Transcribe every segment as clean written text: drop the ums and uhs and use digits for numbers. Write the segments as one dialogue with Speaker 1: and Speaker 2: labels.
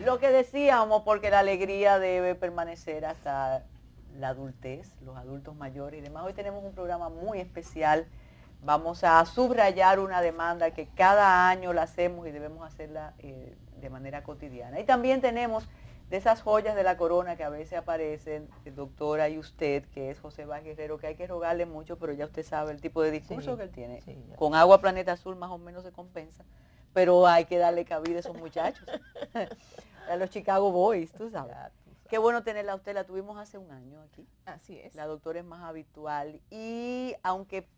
Speaker 1: lo que decíamos, porque la alegría debe permanecer hasta la adultez, los adultos mayores y demás. Hoy tenemos un programa muy especial. Vamos a subrayar una demanda que cada año la hacemos y debemos hacerla de manera cotidiana. Y también tenemos de esas joyas de la corona que a veces aparecen, doctora, y usted, que es José Vázquez Guerrero, que hay que rogarle mucho, pero ya usted sabe el tipo de discurso que él tiene. Sí, con Agua Planeta Azul más o menos se compensa, pero hay que darle cabida a esos muchachos, a los Chicago Boys, tú sabes. Qué bueno tenerla a usted, la tuvimos hace un año aquí.
Speaker 2: Así es.
Speaker 1: La doctora es más habitual y aunque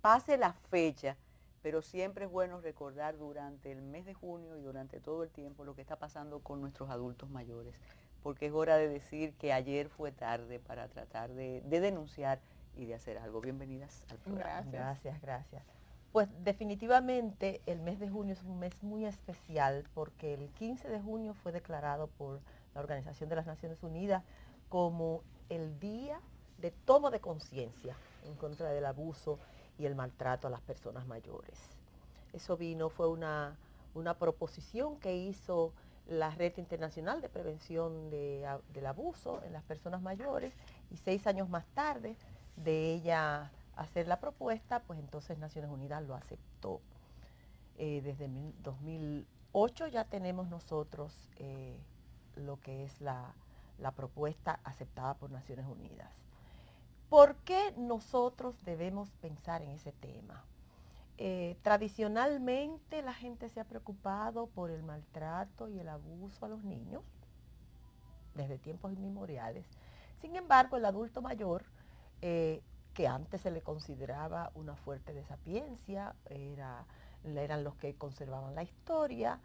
Speaker 1: pase la fecha, pero siempre es bueno recordar durante el mes de junio y durante todo el tiempo lo que está pasando con nuestros adultos mayores, porque es hora de decir que ayer fue tarde para tratar de denunciar y de hacer algo. Bienvenidas al programa.
Speaker 3: Gracias. Pues definitivamente el mes de junio es un mes muy especial porque el 15 de junio fue declarado por la Organización de las Naciones Unidas como el día de toma de conciencia en contra del abuso y el maltrato a las personas mayores. Eso fue una proposición que hizo la Red Internacional de Prevención del Abuso en las Personas Mayores y 6 años más tarde de ella hacer la propuesta, pues entonces Naciones Unidas lo aceptó. Desde 2008 ya tenemos nosotros lo que es la propuesta aceptada por Naciones Unidas. ¿Por qué nosotros debemos pensar en ese tema? Tradicionalmente la gente se ha preocupado por el maltrato y el abuso a los niños desde tiempos inmemoriales. Sin embargo, el adulto mayor, que antes se le consideraba una fuerte de sapiencia, eran los que conservaban la historia,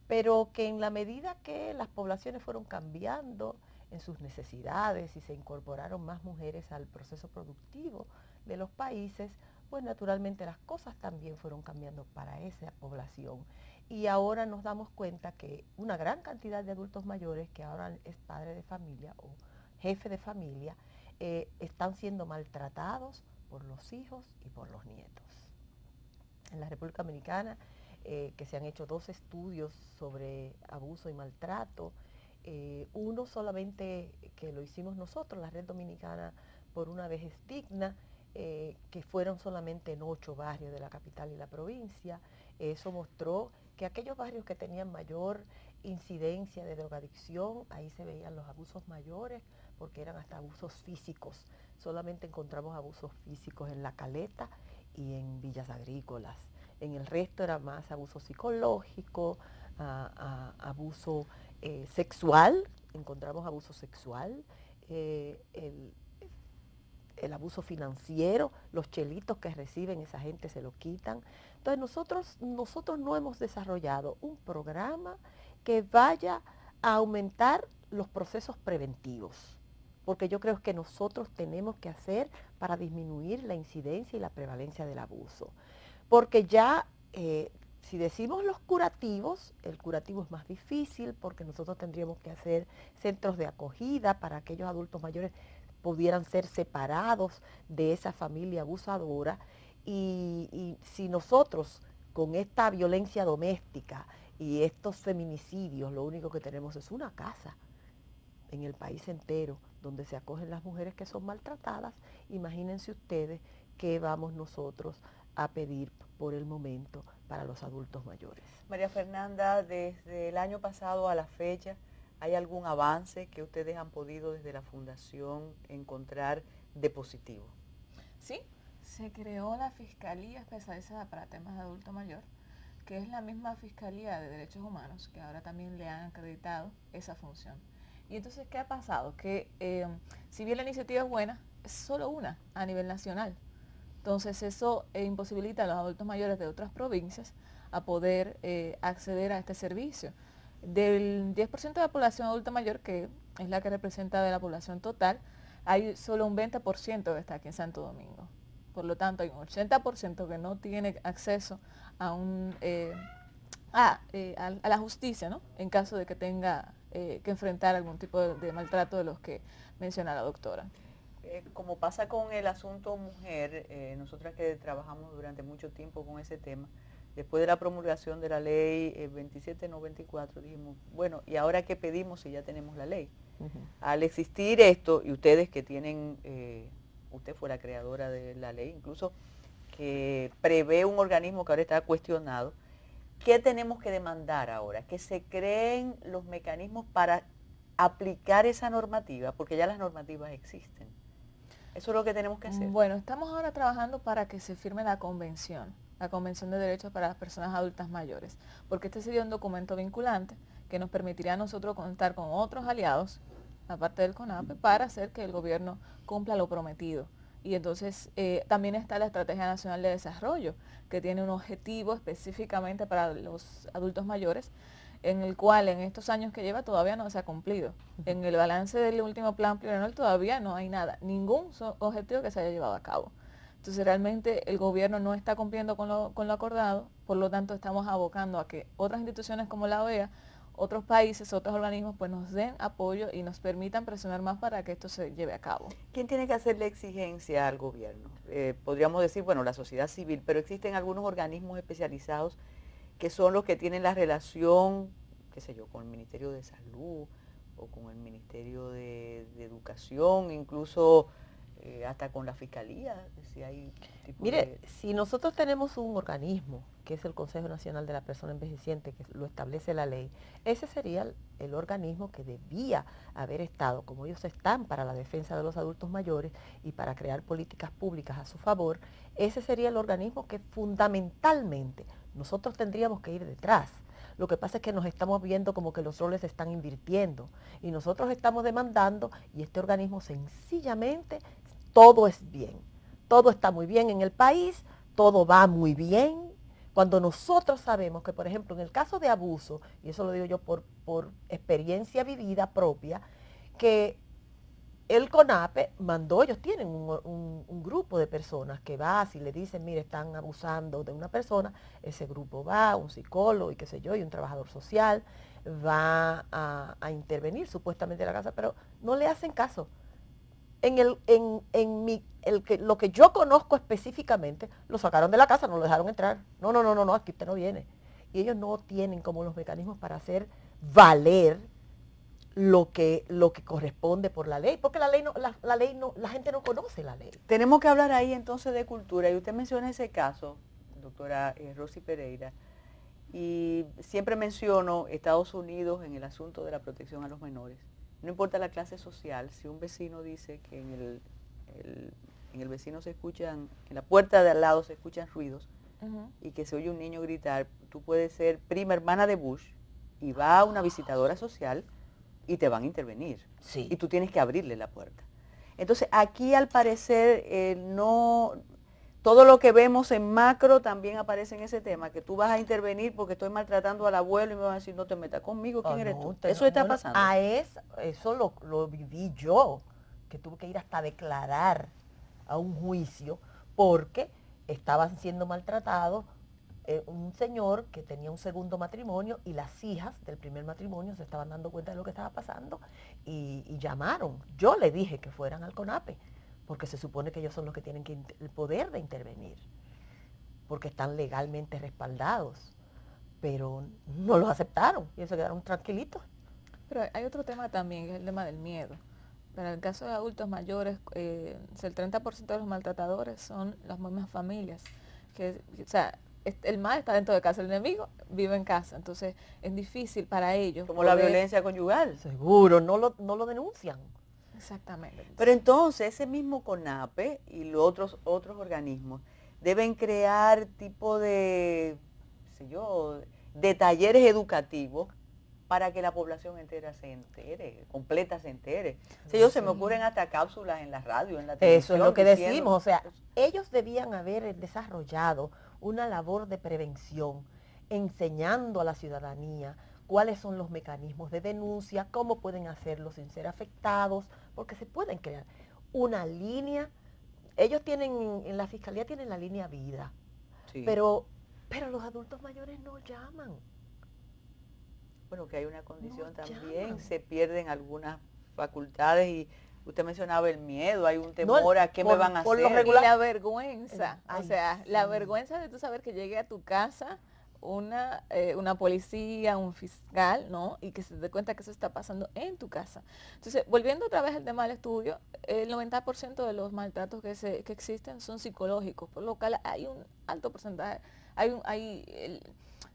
Speaker 3: pero que en la medida que las poblaciones fueron cambiando en sus necesidades y se incorporaron más mujeres al proceso productivo de los países, pues naturalmente las cosas también fueron cambiando para esa población. Y ahora nos damos cuenta que una gran cantidad de adultos mayores que ahora es padre de familia o jefe de familia, están siendo maltratados por los hijos y por los nietos. En la República Dominicana, que se han hecho 2 estudios sobre abuso y maltrato, uno solamente que lo hicimos nosotros, la Red Dominicana por una Vejez Digna, que fueron solamente en 8 barrios de la capital y la provincia. Eso mostró que aquellos barrios que tenían mayor incidencia de drogadicción, ahí se veían los abusos mayores, porque eran hasta abusos físicos. Solamente encontramos abusos físicos en La Caleta y en Villas Agrícolas. En el resto era más abuso psicológico, abuso sexual, encontramos abuso sexual, el abuso financiero, los chelitos que reciben esa gente se lo quitan. Entonces nosotros no hemos desarrollado un programa que vaya a aumentar los procesos preventivos, porque yo creo que nosotros tenemos que hacer para disminuir la incidencia y la prevalencia del abuso. Porque ya, si decimos los curativos, el curativo es más difícil porque nosotros tendríamos que hacer centros de acogida para aquellos adultos mayores pudieran ser separados de esa familia abusadora y si nosotros con esta violencia doméstica y estos feminicidios lo único que tenemos es una casa en el país entero donde se acogen las mujeres que son maltratadas, imagínense ustedes qué vamos nosotros a pedir por el momento para los adultos mayores.
Speaker 1: María Fernanda, desde el año pasado a la fecha, ¿hay algún avance que ustedes han podido desde la Fundación encontrar de positivo?
Speaker 2: Sí, se creó la Fiscalía Especializada para Temas de Adulto Mayor, que es la misma Fiscalía de Derechos Humanos, que ahora también le han acreditado esa función. Y entonces, ¿qué ha pasado? Que si bien la iniciativa es buena, es solo una a nivel nacional. Entonces eso imposibilita a los adultos mayores de otras provincias a poder acceder a este servicio. Del 10% de la población adulta mayor, que es la que representa de la población total, hay solo un 20% que está aquí en Santo Domingo. Por lo tanto, hay un 80% que no tiene acceso a, a la justicia, ¿no? En caso de que tenga que enfrentar algún tipo de maltrato de los que menciona la doctora.
Speaker 1: Como pasa con el asunto mujer, nosotras que trabajamos durante mucho tiempo con ese tema, después de la promulgación de la ley 2794, dijimos, bueno, ¿y ahora qué pedimos si ya tenemos la ley? Al existir esto, y ustedes que tienen, usted fue la creadora de la ley, incluso que prevé un organismo que ahora está cuestionado, ¿qué tenemos que demandar ahora? Que se creen los mecanismos para aplicar esa normativa, porque ya las normativas existen. Eso es lo que tenemos que hacer.
Speaker 2: Bueno, estamos ahora trabajando para que se firme la Convención de Derechos para las Personas Adultas Mayores, porque este sería un documento vinculante que nos permitiría a nosotros contar con otros aliados, aparte del CONAPE, para hacer que el gobierno cumpla lo prometido. Y entonces también está la Estrategia Nacional de Desarrollo, que tiene un objetivo específicamente para los adultos mayores, en el cual en estos años que lleva todavía no se ha cumplido. En el balance del último plan plurianual todavía no hay nada, ningún objetivo que se haya llevado a cabo. Entonces realmente el gobierno no está cumpliendo con lo acordado, por lo tanto estamos abocando a que otras instituciones como la OEA, otros países, otros organismos, pues nos den apoyo y nos permitan presionar más para que esto se lleve a cabo.
Speaker 1: ¿Quién tiene que hacerle exigencia al gobierno? Podríamos decir, bueno, la sociedad civil, pero existen algunos organismos especializados que son los que tienen la relación, qué sé yo, con el Ministerio de Salud o con el Ministerio de Educación, incluso hasta con la Fiscalía, si hay tipo
Speaker 3: Mire, si nosotros tenemos un organismo, que es el Consejo Nacional de la Persona Envejeciente, que lo establece la ley, ese sería el organismo que debía haber estado, como ellos están para la defensa de los adultos mayores y para crear políticas públicas a su favor, ese sería el organismo que fundamentalmente nosotros tendríamos que ir detrás. Lo que pasa es que nos estamos viendo como que los roles se están invirtiendo y nosotros estamos demandando y este organismo sencillamente, todo es bien, todo está muy bien en el país, todo va muy bien. Cuando nosotros sabemos que, por ejemplo, en el caso de abuso, y eso lo digo yo por experiencia vivida propia, que el CONAPE mandó, ellos tienen un grupo de personas que va, si le dicen, mire, están abusando de una persona, ese grupo va, un psicólogo y qué sé yo, y un trabajador social, va a intervenir supuestamente en la casa, pero no le hacen caso. Lo que yo conozco específicamente, lo sacaron de la casa, no lo dejaron entrar. No, aquí usted no viene. Y ellos no tienen como los mecanismos para hacer valer lo que corresponde por la ley, porque la gente no conoce la ley.
Speaker 1: Tenemos que hablar ahí entonces de cultura, y usted menciona ese caso, doctora Rosy Pereira, y siempre menciono Estados Unidos en el asunto de la protección a los menores. No importa la clase social, si un vecino dice que en el vecino se escuchan, en la puerta de al lado se escuchan ruidos, y que se oye un niño gritar, tú puedes ser prima hermana de Bush, y va una visitadora social, y te van a intervenir.
Speaker 3: Sí.
Speaker 1: Y tú tienes que abrirle la puerta. Entonces, aquí al parecer, todo lo que vemos en macro también aparece en ese tema, que tú vas a intervenir porque estoy maltratando al abuelo y me van a decir, no te metas conmigo, ¿quién eres tú? Eso está pasando.
Speaker 3: Eso lo viví yo, que tuve que ir hasta declarar a un juicio porque estaban siendo maltratados un señor que tenía un segundo matrimonio y las hijas del primer matrimonio se estaban dando cuenta de lo que estaba pasando y llamaron. Yo le dije que fueran al CONAPE, porque se supone que ellos son los que tienen el poder de intervenir, porque están legalmente respaldados, pero no los aceptaron y se quedaron tranquilitos.
Speaker 2: Pero hay otro tema también, que es el tema del miedo. Para el caso de adultos mayores, el 30% de los maltratadores son las mismas familias, o sea, el mal está dentro de casa, el enemigo vive en casa, entonces es difícil para ellos.
Speaker 1: Como la violencia conyugal.
Speaker 3: Seguro, no lo denuncian.
Speaker 2: Exactamente.
Speaker 1: Pero entonces ese mismo CONAPE y los otros organismos deben crear tipo de, qué sé yo, de talleres educativos para que la población entera se entere, completa se entere. Se me ocurren hasta cápsulas en la radio, en la televisión.
Speaker 3: Eso es lo que decimos, o sea, ellos debían haber desarrollado una labor de prevención, enseñando a la ciudadanía cuáles son los mecanismos de denuncia, cómo pueden hacerlo sin ser afectados, porque se pueden crear una línea. Ellos tienen, en la fiscalía tienen la línea vida, sí. pero los adultos mayores no llaman.
Speaker 1: Bueno, que hay una condición también, se pierden algunas facultades y usted mencionaba el miedo, hay un temor a qué me van a hacer.
Speaker 2: Y la vergüenza, la vergüenza de tú saber que llegué a tu casa una policía, un fiscal, ¿no? Y que se dé cuenta que eso está pasando en tu casa. Entonces, volviendo otra vez al tema del estudio, el 90% de los maltratos que existen son psicológicos, por lo cual hay un alto porcentaje,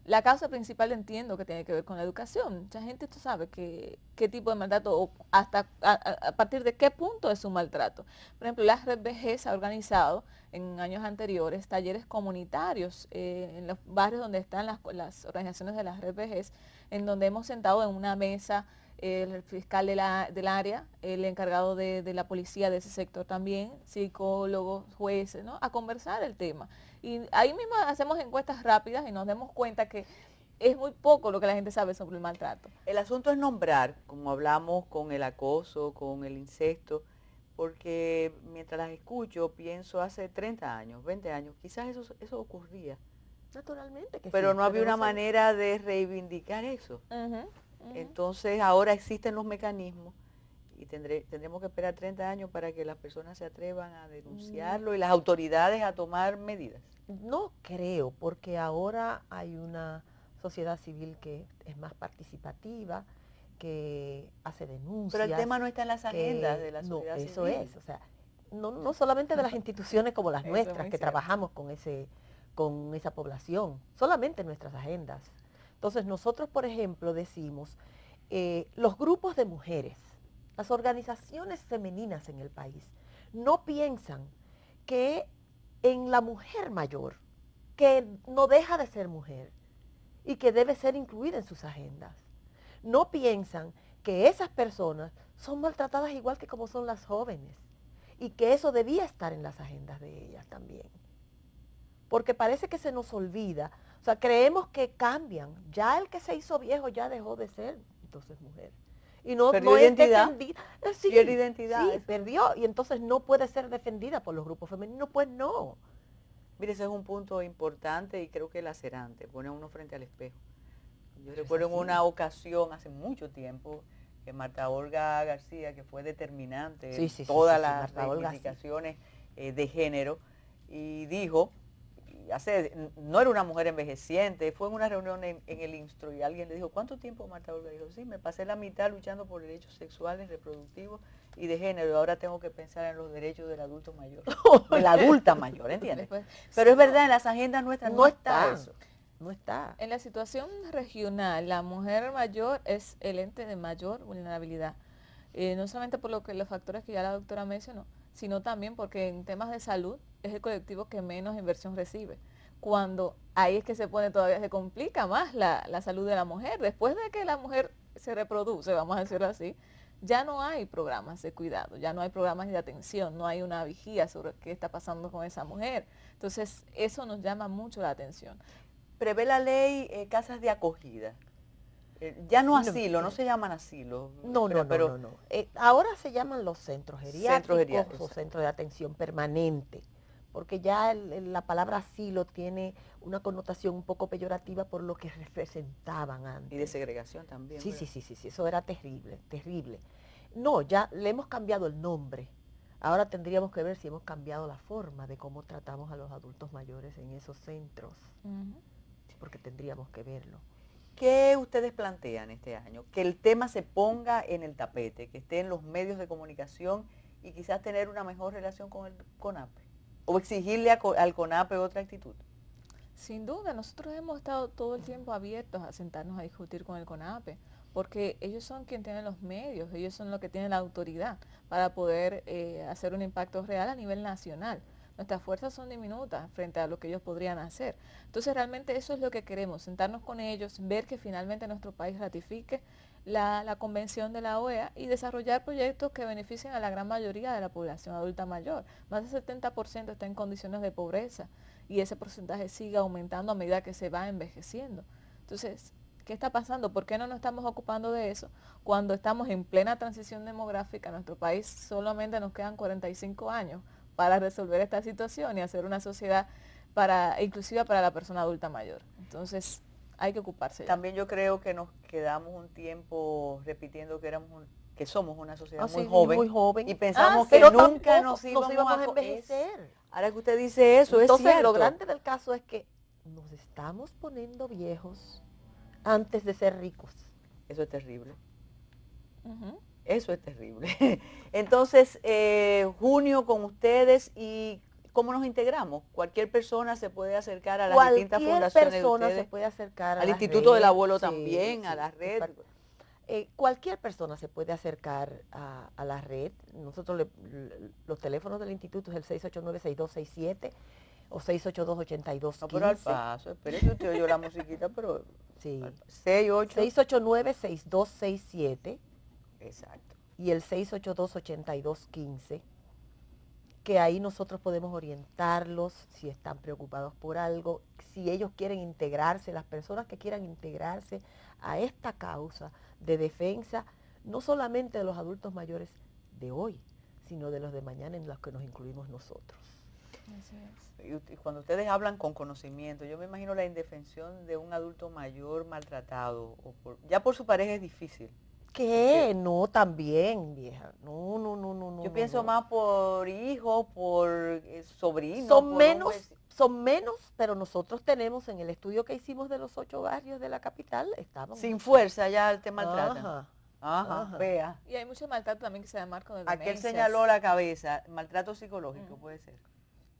Speaker 2: la causa principal entiendo que tiene que ver con la educación. Mucha gente tú sabe qué tipo de maltrato o a partir de qué punto es un maltrato. Por ejemplo, la Red Vejez ha organizado en años anteriores talleres comunitarios en los barrios donde están las organizaciones de la Red Vejez, en donde hemos sentado en una mesa el fiscal del área, el encargado de la policía de ese sector también, psicólogos, jueces, ¿no? A conversar el tema. Y ahí mismo hacemos encuestas rápidas y nos damos cuenta que es muy poco lo que la gente sabe sobre el maltrato.
Speaker 1: El asunto es nombrar, como hablamos con el acoso, con el incesto, porque mientras las escucho pienso hace 30 años, 20 años, quizás eso ocurría.
Speaker 3: Naturalmente que
Speaker 1: Pero
Speaker 3: sí,
Speaker 1: no había una
Speaker 3: no sé.
Speaker 1: manera de reivindicar eso. Entonces ahora existen los mecanismos y tendremos que esperar 30 años para que las personas se atrevan a denunciarlo y las autoridades a tomar medidas.
Speaker 3: No creo, porque ahora hay una sociedad civil que es más participativa, que hace denuncias.
Speaker 1: Pero el tema no está en las agendas de la
Speaker 3: No,
Speaker 1: sociedad
Speaker 3: eso
Speaker 1: civil.
Speaker 3: es, o sea, no solamente de las instituciones como las
Speaker 2: Eso es
Speaker 3: nuestras,
Speaker 2: muy
Speaker 3: que
Speaker 2: cierto.
Speaker 3: trabajamos con esa población, solamente en nuestras agendas. Entonces nosotros, por ejemplo, decimos, los grupos de mujeres, las organizaciones femeninas en el país, no piensan que en la mujer mayor, que no deja de ser mujer y que debe ser incluida en sus agendas, no piensan que esas personas son maltratadas igual que como son las jóvenes y que eso debía estar en las agendas de ellas también. Porque parece que se nos olvida, o sea, creemos que cambian, ya el que se hizo viejo ya dejó de ser entonces mujer. Y no,
Speaker 1: Perdió
Speaker 3: no es
Speaker 1: identidad.
Speaker 3: defendida. Sí,
Speaker 1: Pierde identidad,
Speaker 3: sí,
Speaker 1: eso.
Speaker 3: perdió y entonces no puede ser defendida por los grupos femeninos, pues no.
Speaker 1: Mire, ese es un punto importante y creo que lacerante, pone a uno frente al espejo. Yo
Speaker 3: Pero es
Speaker 1: recuerdo en
Speaker 3: así.
Speaker 1: una ocasión, hace mucho tiempo, que Marta Olga García, que fue determinante
Speaker 3: Sí,
Speaker 1: en
Speaker 3: sí, sí,
Speaker 1: todas
Speaker 3: sí, sí,
Speaker 1: las
Speaker 3: Marta Olga, sí.
Speaker 1: reivindicaciones de género, y dijo, no era una mujer envejeciente, fue en una reunión en el Instro y alguien le dijo, ¿cuánto tiempo, Marta Olga? Dijo, sí, me pasé la mitad luchando por derechos sexuales, reproductivos y de género, y ahora tengo que pensar en los derechos del adulto mayor, de la adulta mayor, ¿entiendes?
Speaker 2: Después,
Speaker 1: Pero es verdad, en las agendas nuestras no está eso.
Speaker 3: No está.
Speaker 2: en la situación regional, la mujer mayor es el ente de mayor vulnerabilidad. No solamente por los factores que ya la doctora mencionó, sino también porque en temas de salud es el colectivo que menos inversión recibe. Cuando ahí es que se complica más la salud de la mujer. Después de que la mujer se reproduce, vamos a decirlo así, ya no hay programas de cuidado, ya no hay programas de atención, no hay una vigía sobre qué está pasando con esa mujer. Entonces, eso nos llama mucho la atención.
Speaker 1: Prevé la ley casas de acogida. Ya no asilo, no se llaman asilo.
Speaker 3: No. Ahora se llaman los centros geriátricos o centros de atención permanente, porque ya la palabra asilo tiene una connotación un poco peyorativa por lo que representaban antes.
Speaker 1: Y de segregación también.
Speaker 3: Sí, eso era terrible, terrible. No, ya le hemos cambiado el nombre. Ahora tendríamos que ver si hemos cambiado la forma de cómo tratamos a los adultos mayores en esos centros, porque tendríamos que verlo.
Speaker 1: ¿Qué ustedes plantean este año? Que el tema se ponga en el tapete, que esté en los medios de comunicación y quizás tener una mejor relación con el CONAPE. O exigirle al CONAPE otra actitud.
Speaker 2: Sin duda, nosotros hemos estado todo el tiempo abiertos a sentarnos a discutir con el CONAPE, porque ellos son quienes tienen los medios, ellos son los que tienen la autoridad para poder hacer un impacto real a nivel nacional. Nuestras fuerzas son diminutas frente a lo que ellos podrían hacer. Entonces realmente eso es lo que queremos, sentarnos con ellos, ver que finalmente nuestro país ratifique la convención de la OEA y desarrollar proyectos que beneficien a la gran mayoría de la población adulta mayor. Más del 70% está en condiciones de pobreza y ese porcentaje sigue aumentando a medida que se va envejeciendo. Entonces, ¿qué está pasando? ¿Por qué no nos estamos ocupando de eso? Cuando estamos en plena transición demográfica, en nuestro país solamente nos quedan 45 años para resolver esta situación y hacer una sociedad inclusiva para la persona adulta mayor. Entonces, hay que ocuparse.
Speaker 1: También yo creo que nos quedamos un tiempo repitiendo que somos una sociedad
Speaker 3: muy joven
Speaker 1: y pensamos que
Speaker 3: pero
Speaker 1: nunca
Speaker 3: tampoco
Speaker 1: nos íbamos a
Speaker 3: envejecer.
Speaker 1: Ahora que usted dice eso,
Speaker 3: entonces,
Speaker 1: es cierto.
Speaker 3: lo grande del caso es que nos estamos poniendo viejos antes de ser ricos.
Speaker 1: Eso es terrible.
Speaker 2: Ujú.
Speaker 1: Eso es terrible. Entonces, junio con ustedes y ¿cómo nos integramos? Cualquier persona se puede acercar a las distintas
Speaker 3: Cualquier
Speaker 1: fundaciones de
Speaker 3: persona se
Speaker 1: ustedes,
Speaker 3: puede acercar a
Speaker 1: al
Speaker 3: la
Speaker 1: Instituto del
Speaker 3: red,
Speaker 1: Abuelo
Speaker 3: sí,
Speaker 1: también, a
Speaker 3: sí,
Speaker 1: la red.
Speaker 3: cualquier persona se puede acercar a la red. Nosotros los teléfonos del instituto es el 689-6267 o 682-8215.
Speaker 1: No, pero al paso, espérese, usted oyó la musiquita, pero
Speaker 3: Sí.
Speaker 1: 68.
Speaker 3: 689-6267
Speaker 1: Exacto.
Speaker 3: y el 682-8215, que ahí nosotros podemos orientarlos si están preocupados por algo, si ellos quieren integrarse, las personas que quieran integrarse a esta causa de defensa, no solamente de los adultos mayores de hoy, sino de los de mañana en los que nos incluimos nosotros.
Speaker 2: Así es.
Speaker 1: Y cuando ustedes hablan con conocimiento, yo me imagino la indefensión de un adulto mayor maltratado, ya por su pareja es difícil.
Speaker 3: ¿Qué? No, también, vieja. No.
Speaker 1: Yo pienso más por hijos, por sobrinos.
Speaker 3: Son menos, pero nosotros tenemos en el estudio que hicimos de los 8 barrios de la capital, estamos
Speaker 1: Sin fuerza ya te maltratan.
Speaker 3: Ajá.
Speaker 1: Ajá, vea.
Speaker 2: Y hay mucho maltrato también que se da marco de
Speaker 1: Aquel
Speaker 2: demencias.
Speaker 1: señaló la cabeza, maltrato psicológico puede ser.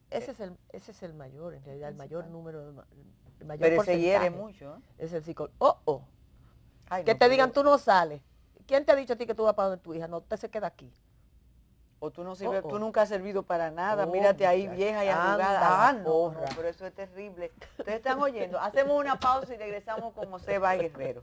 Speaker 3: Ese es el mayor, en realidad, el mayor número, el mayor
Speaker 1: Pero se
Speaker 3: porcentaje.
Speaker 1: hiere mucho. ¿Eh?
Speaker 3: Es el psicólogo.
Speaker 1: Ay,
Speaker 3: Que
Speaker 1: no,
Speaker 3: te digan,
Speaker 1: pero-
Speaker 3: tú no sales. ¿Quién te ha dicho a ti que tú vas para donde tu hija? No, usted se queda aquí.
Speaker 1: O tú no sirves,
Speaker 3: Oh, oh.
Speaker 1: tú nunca has servido para nada,
Speaker 3: Oh,
Speaker 1: mírate ahí
Speaker 3: muchacha.
Speaker 1: vieja y
Speaker 3: Anda
Speaker 1: arrugada.
Speaker 3: la
Speaker 1: Ah, no,
Speaker 3: porra.
Speaker 1: pero eso es terrible. Ustedes están oyendo. Hacemos una pausa y regresamos con José Báez Guerrero.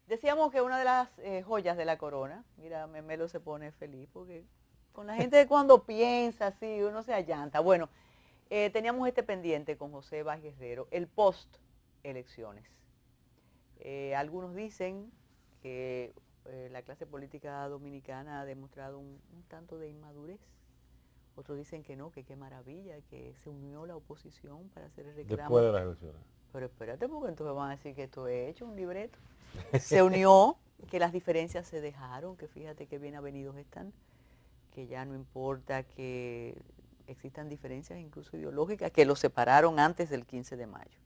Speaker 1: Decíamos que una de las joyas de la corona, mira, Memelo se pone feliz porque con la gente cuando piensa así, uno se allanta. Bueno, teníamos este pendiente con José Báez Guerrero, el post elecciones. Algunos dicen que la clase política dominicana ha demostrado un tanto de inmadurez. Otros dicen que no, que qué maravilla, que se unió la oposición para hacer el reclamo.
Speaker 4: Después de las elecciones.
Speaker 1: Pero espérate, porque entonces van a decir que esto es hecho, un libreto. Se unió, que las diferencias se dejaron, que fíjate qué bien avenidos están, que ya no importa que existan diferencias incluso ideológicas, que los separaron antes del 15 de mayo.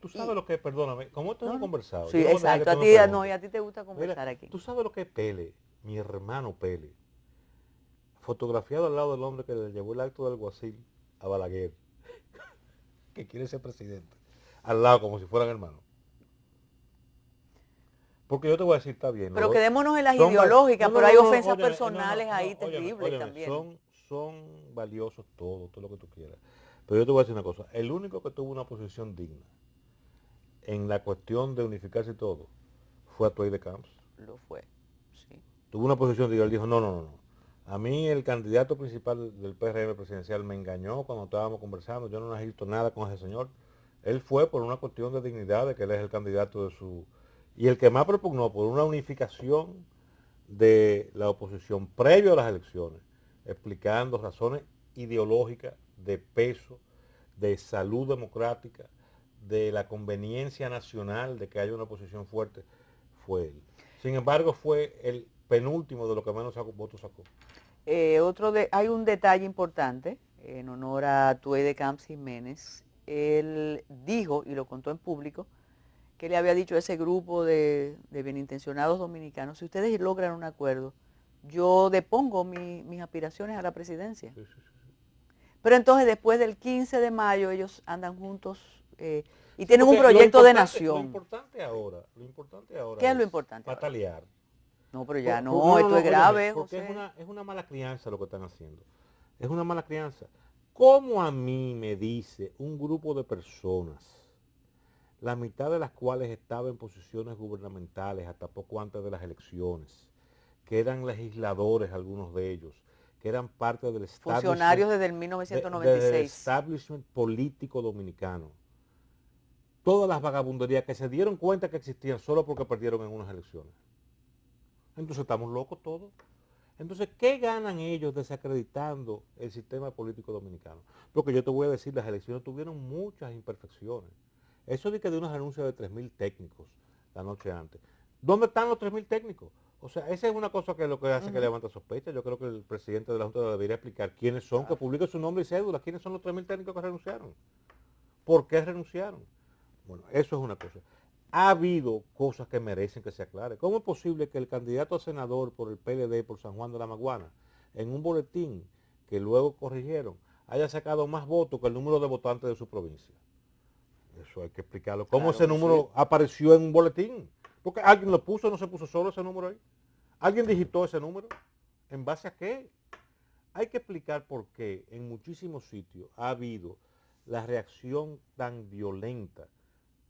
Speaker 4: Tú sabes lo que es, perdóname, como esto hemos conversado.
Speaker 1: Sí,
Speaker 4: yo no voy a dejar
Speaker 1: exacto,
Speaker 4: que
Speaker 1: a
Speaker 4: tú
Speaker 1: ti,
Speaker 4: me preguntes.
Speaker 1: no, y a ti te gusta conversar
Speaker 4: Mira,
Speaker 1: aquí.
Speaker 4: tú sabes lo que es Pele, mi hermano Pele, fotografiado al lado del hombre que le llevó el acto del alguacil a Balaguer, que quiere ser presidente, al lado como si fueran hermanos. Porque yo te voy a decir, está bien.
Speaker 1: Pero
Speaker 4: ¿no?
Speaker 1: quedémonos en las
Speaker 4: Son
Speaker 1: ideológicas,
Speaker 4: no,
Speaker 1: pero
Speaker 4: no,
Speaker 1: hay
Speaker 4: no,
Speaker 1: ofensas
Speaker 4: óyeme,
Speaker 1: personales ahí
Speaker 4: óyeme,
Speaker 1: terribles
Speaker 4: óyeme,
Speaker 1: también.
Speaker 4: son valiosos todo lo que tú quieras. Pero yo te voy a decir una cosa, el único que tuvo una posición digna en la cuestión de unificarse y todo fue Atuey de Camps.
Speaker 1: Lo fue, sí.
Speaker 4: Tuvo una posición digna, él dijo, no. A mí el candidato principal del PRM presidencial me engañó cuando estábamos conversando, yo no necesito nada con ese señor. Él fue por una cuestión de dignidad, de que él es el candidato de su... Y el que más propugnó por una unificación de la oposición previo a las elecciones, explicando razones ideológicas, de peso, de salud democrática, de la conveniencia nacional de que haya una oposición fuerte, fue él. Sin embargo, fue el penúltimo de lo que menos votos sacó.
Speaker 1: Hay un detalle importante en honor a Tuey de Camps Jiménez. Él dijo, y lo contó en público, que le había dicho a ese grupo de bienintencionados dominicanos, si ustedes logran un acuerdo, yo depongo mis aspiraciones a la presidencia.
Speaker 4: Sí.
Speaker 1: Pero entonces después del 15 de mayo ellos andan juntos y tienen un proyecto de nación.
Speaker 4: Lo importante ahora.
Speaker 1: ¿Qué es lo importante ahora?
Speaker 4: Patalear.
Speaker 1: No, pero ya
Speaker 4: No,
Speaker 1: esto es grave,
Speaker 4: óyeme, porque
Speaker 1: José.
Speaker 4: es una mala crianza lo que están haciendo. Es una mala crianza. ¿Cómo a mí me dice un grupo de personas, la mitad de las cuales estaba en posiciones gubernamentales hasta poco antes de las elecciones, que eran legisladores algunos de ellos, que eran parte del
Speaker 1: Funcionarios desde el
Speaker 4: del
Speaker 1: 1996.
Speaker 4: establishment político dominicano, todas las vagabunderías que se dieron cuenta que existían solo porque perdieron en unas elecciones? Entonces estamos locos todos. Entonces, ¿qué ganan ellos desacreditando el sistema político dominicano? Porque yo te voy a decir, las elecciones tuvieron muchas imperfecciones. Eso de que de unos anuncios de 3.000 técnicos la noche antes. ¿Dónde están los 3.000 técnicos? O sea, esa es una cosa que lo que hace que levanta sospecha. Yo creo que el presidente de la Junta debería explicar quiénes son, que publique su nombre y cédula, quiénes son los 3.000 técnicos que renunciaron. ¿Por qué renunciaron? Bueno, eso es una cosa. Ha habido cosas que merecen que se aclare. ¿Cómo es posible que el candidato a senador por el PLD, por San Juan de la Maguana, en un boletín que luego corrigieron, haya sacado más votos que el número de votantes de su provincia? Eso hay que explicarlo. ¿Cómo
Speaker 1: Claro
Speaker 4: ese
Speaker 1: que
Speaker 4: número
Speaker 1: sí.
Speaker 4: apareció en un boletín? Porque alguien lo puso, no se puso solo ese número ahí. ¿Alguien digitó ese número? ¿En base a qué? Hay que explicar por qué en muchísimos sitios ha habido la reacción tan violenta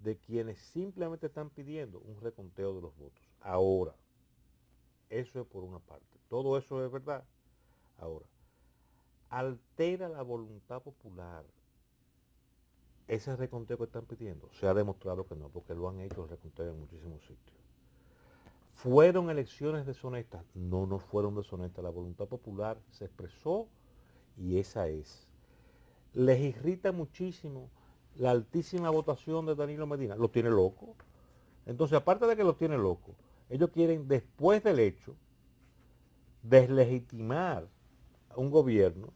Speaker 4: de quienes simplemente están pidiendo un reconteo de los votos. Ahora, eso es por una parte. Todo eso es verdad. Ahora, altera la voluntad popular ese reconteo que están pidiendo. Se ha demostrado que no, porque lo han hecho el reconteo en muchísimos sitios. ¿Fueron elecciones deshonestas? No, no fueron deshonestas. La voluntad popular se expresó y esa es. Les irrita muchísimo la altísima votación de Danilo Medina. Lo tiene loco. Entonces, aparte de que lo tiene loco, ellos quieren, después del hecho, deslegitimar a un gobierno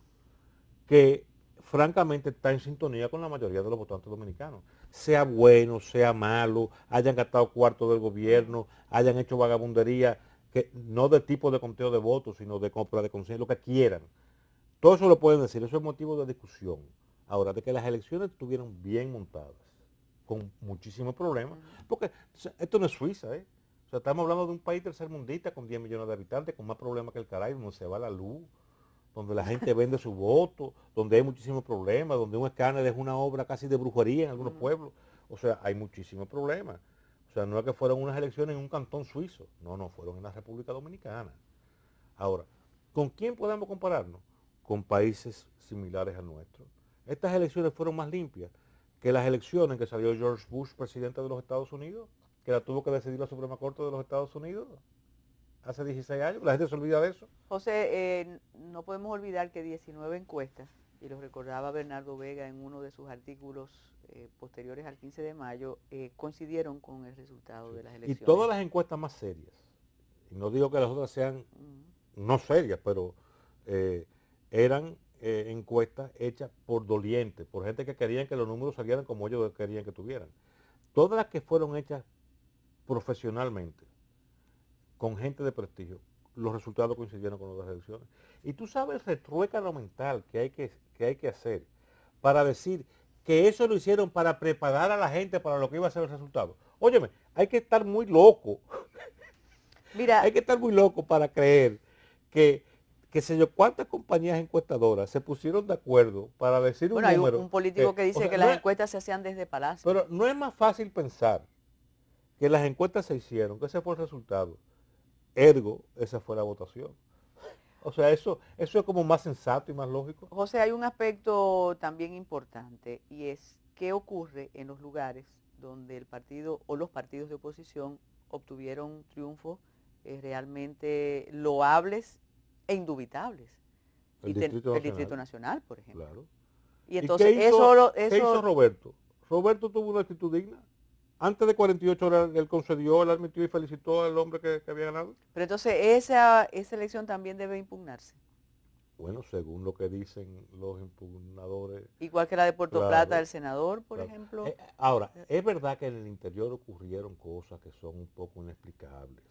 Speaker 4: que francamente está en sintonía con la mayoría de los votantes dominicanos. Sea bueno, sea malo, hayan gastado cuarto del gobierno, hayan hecho vagabundería, que no de tipo de conteo de votos, sino de compra de conciencia, lo que quieran. Todo eso lo pueden decir, eso es motivo de discusión. Ahora, de que las elecciones estuvieron bien montadas, con muchísimos problemas, porque esto no es Suiza, ¿eh? O sea, estamos hablando de un país tercermundista con 10 millones de habitantes, con más problemas que el caray, donde se va la luz, donde la gente vende su voto, donde hay muchísimos problemas, donde un escáner es una obra casi de brujería en algunos pueblos. O sea, hay muchísimos problemas. O sea, no es que fueron unas elecciones en un cantón suizo, no, fueron en la República Dominicana. Ahora, ¿con quién podemos compararnos? Con países similares al nuestro. Estas elecciones fueron más limpias que las elecciones en que salió George Bush, presidente de los Estados Unidos, que la tuvo que decidir la Suprema Corte de los Estados Unidos hace 16 años. La gente se olvida de eso.
Speaker 1: José, no podemos olvidar que 19 encuestas, y lo recordaba Bernardo Vega en uno de sus artículos posteriores al 15 de mayo, coincidieron con el resultado de las
Speaker 4: Y
Speaker 1: elecciones.
Speaker 4: todas las encuestas más serias, y no digo que las otras sean no serias, pero eran encuestas hechas por dolientes, por gente que querían que los números salieran como ellos querían que tuvieran. Todas las que fueron hechas profesionalmente, con gente de prestigio, los resultados coincidieron con las elecciones. Y tú sabes el retruécano mental que hay que hacer para decir que eso lo hicieron para preparar a la gente para lo que iba a ser el resultado. Óyeme, hay que estar muy loco.
Speaker 1: Mira,
Speaker 4: Hay que estar muy loco para creer que sé yo cuántas compañías encuestadoras se pusieron de acuerdo para decir
Speaker 1: bueno,
Speaker 4: un
Speaker 1: hay
Speaker 4: número.
Speaker 1: un político que dice
Speaker 4: o sea,
Speaker 1: que
Speaker 4: no
Speaker 1: las
Speaker 4: es,
Speaker 1: encuestas se hacían desde Palacio.
Speaker 4: pero no es más fácil pensar que las encuestas se hicieron, que ese fue el resultado. Ergo, esa fue la votación. O sea, eso es como más sensato y más lógico.
Speaker 1: José, hay un aspecto también importante y es qué ocurre en los lugares donde el partido o los partidos de oposición obtuvieron triunfos realmente loables e indubitables.
Speaker 4: El Distrito
Speaker 1: Nacional, por ejemplo.
Speaker 4: Claro.
Speaker 1: Y
Speaker 4: ¿Y
Speaker 1: entonces
Speaker 4: qué hizo
Speaker 1: eso
Speaker 4: Roberto? Roberto tuvo una actitud digna. Antes de 48 horas él concedió, él admitió y felicitó al hombre que había ganado.
Speaker 1: pero entonces esa elección también debe impugnarse.
Speaker 4: Bueno, según lo que dicen los impugnadores.
Speaker 1: Igual que la de Puerto
Speaker 4: Claro,
Speaker 1: Plata del senador, por
Speaker 4: claro.
Speaker 1: ejemplo.
Speaker 4: Ahora, es verdad que en el interior ocurrieron cosas que son un poco inexplicables.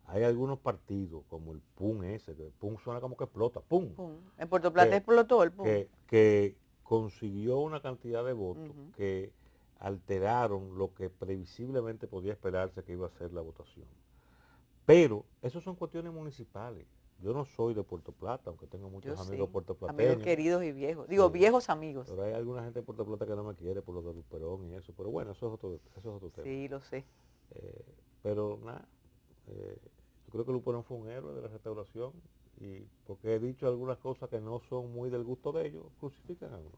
Speaker 4: Hay algunos partidos, como el PUN ese, que el PUN suena como que explota, ¡pum!
Speaker 1: Pum. En Puerto Plata explotó el PUM.
Speaker 4: Que consiguió una cantidad de votos que alteraron lo que previsiblemente podía esperarse que iba a ser la votación. Pero eso son cuestiones municipales. Yo no soy de Puerto Plata, aunque tengo muchos amigos puertorplateños.
Speaker 1: Amigos queridos y viejos. Digo, viejos amigos.
Speaker 4: Pero hay alguna gente de Puerto Plata que no me quiere por lo de Luperón y eso. Pero bueno, eso es otro tema.
Speaker 1: Sí, lo sé.
Speaker 4: Pero nada, yo creo que Luperón fue un héroe de la restauración y porque he dicho algunas cosas que no son muy del gusto de ellos, crucifican a uno.